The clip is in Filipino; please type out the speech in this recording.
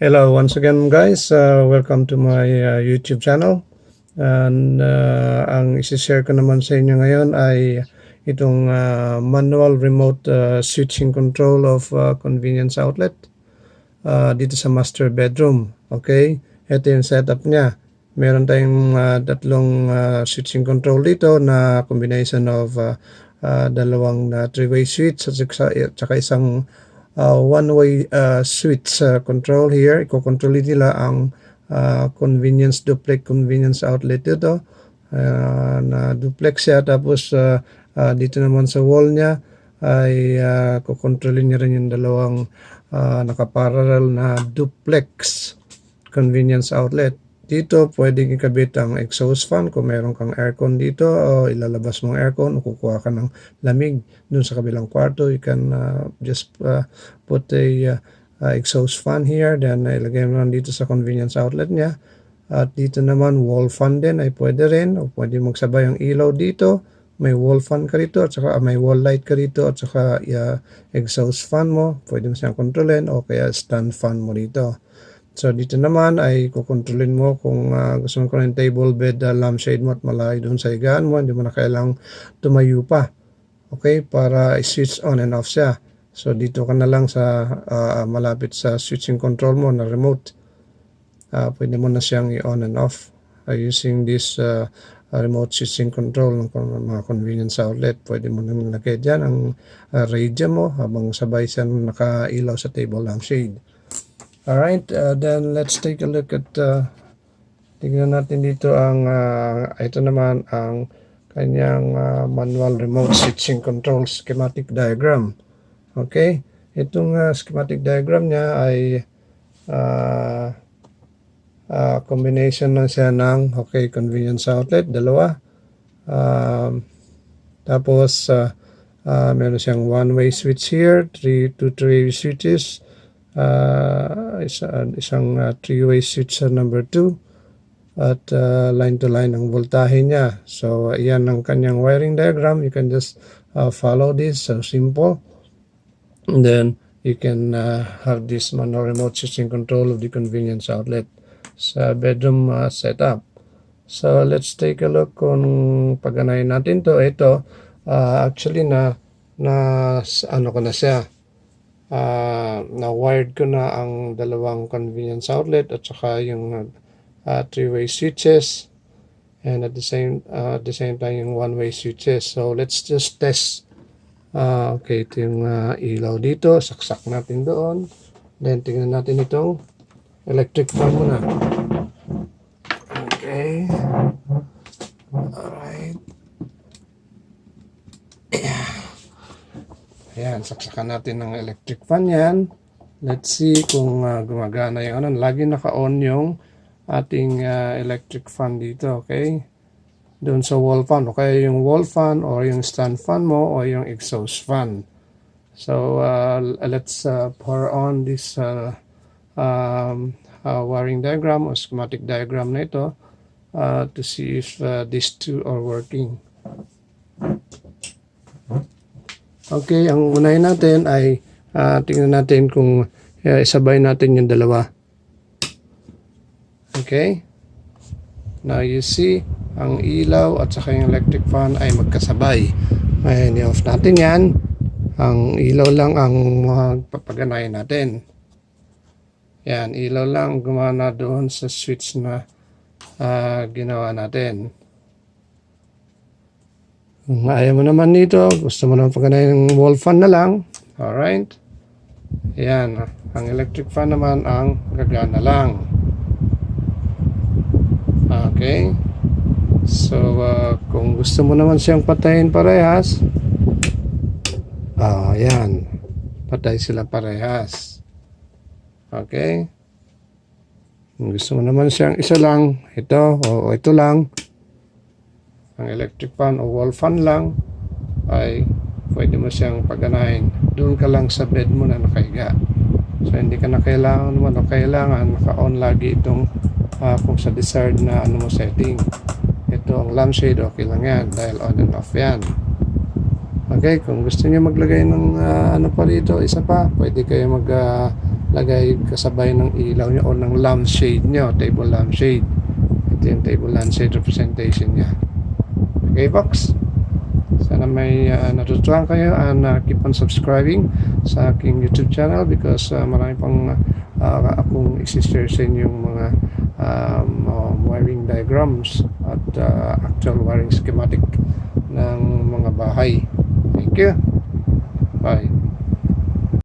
Hello once again guys, welcome to my YouTube channel. And ang isi-share ko naman sa inyo ngayon ay itong manual remote switching control of convenience outlet dito sa master bedroom. Okay, ito yung setup niya. Meron tayong tatlong switching control dito na combination of dalawang three-way switch at saka isang one-way switch control here. Iko-control nila ang convenience duplex convenience outlet dito. Na duplex siya, tapos dito naman sa wall niya ay kukontrolin niya rin yung dalawang nakaparallel na duplex convenience outlet. Dito pwedeng ikabit ang exhaust fan kung meron kang aircon dito, o ilalabas mong aircon o kukuha ka ng lamig dun sa kabilang kwarto. You can just put a exhaust fan here, then ilagay mo lang dito sa convenience outlet niya. At dito naman wall fan din ay pwede rin, o pwede magsabay ang ilaw dito. May wall fan ka rito at saka may wall light ka rito at saka exhaust fan mo, pwede mo siyang kontrolin, o kaya stand fan mo dito. So dito naman ay kukontrolin mo kung gusto mo ng table bed lampshade mo at malayo doon sa higaan mo, hindi mo na kailangang tumayo pa. Okay, para i-switch on and off siya. So dito ka na lang sa malapit sa switching control mo na remote. Pwede mo na siyang i-on and off using this remote switching control ng mga convenience outlet. Pwede mo nang lagay dyan ang radio mo habang sabay siya nakailaw sa table lampshade. Alright, then let's take a look at tignan natin dito ang ito naman ang kanyang manual remote switching control schematic diagram. Okay, itong schematic diagram niya ay combination lang siya ng convenience outlet, dalawa. Tapos meron siyang one-way switch here, two-way switches. Isang three-way switch sa number 2 at line to line ang voltahe niya. So iyan ang kanyang wiring diagram. You can just follow this, so simple, and then you can have this manual remote switching control of the convenience outlet sa bedroom setup. So let's take a look kung pagganahin natin to. Ito actually na ano ko na siya, na-wired ko na ang dalawang convenience outlet at saka yung three-way switches, and at the same time yung one-way switches. So let's just test. Okay, ito yung ilaw dito, saksak natin doon. Then tingnan natin itong electric fan muna. Okay, alright. Ayan, saksakan natin ng electric fan yan. Let's see kung gumagana yung ano. Lagi naka-on yung ating electric fan dito, okay? Doon sa wall fan, o kaya yung wall fan or yung stand fan mo o yung exhaust fan. So let's power on this wiring diagram or schematic diagram na ito to see if these two are working. Okay, ang unahin natin ay tingnan natin kung isabay natin yung dalawa. Okay, now you see ang ilaw at saka yung electric fan ay magkasabay. Ngayon i-off natin yan. Ang ilaw lang ang magpapaganahin natin. Yan, ilaw lang gumana doon sa switch na ginawa natin. Kung ayaw mo naman dito, gusto mo naman paganahin ng wall fan na lang, alright, yan, ang electric fan naman ang gagana lang. Okay, so kung gusto mo naman siyang patayin parehas, yan, patay sila parehas. Okay, kung gusto mo naman siyang isa lang, ito o ito lang, ang electric fan o wall fan lang, ay pwede mo siyang paganahin. Doon ka lang sa bed mo na nakahiga. So hindi ka na kailangan naka-on lagi itong kung sa desired na ano mo setting. Ito ang lampshade, okay lang yan dahil on and off yan. Okay, kung gusto niyo maglagay ng ano pa dito, isa pa, pwede kayo maglagay kasabay ng ilaw niyo o ng lampshade niyo, table lampshade. Ito yung table lampshade representation niya. Okay, box? Sana may natutuhan kayo and keep on subscribing sa aking YouTube channel because marami pang akong isi-share sa inyo yung mga wiring diagrams at actual wiring schematic ng mga bahay. Thank you. Bye.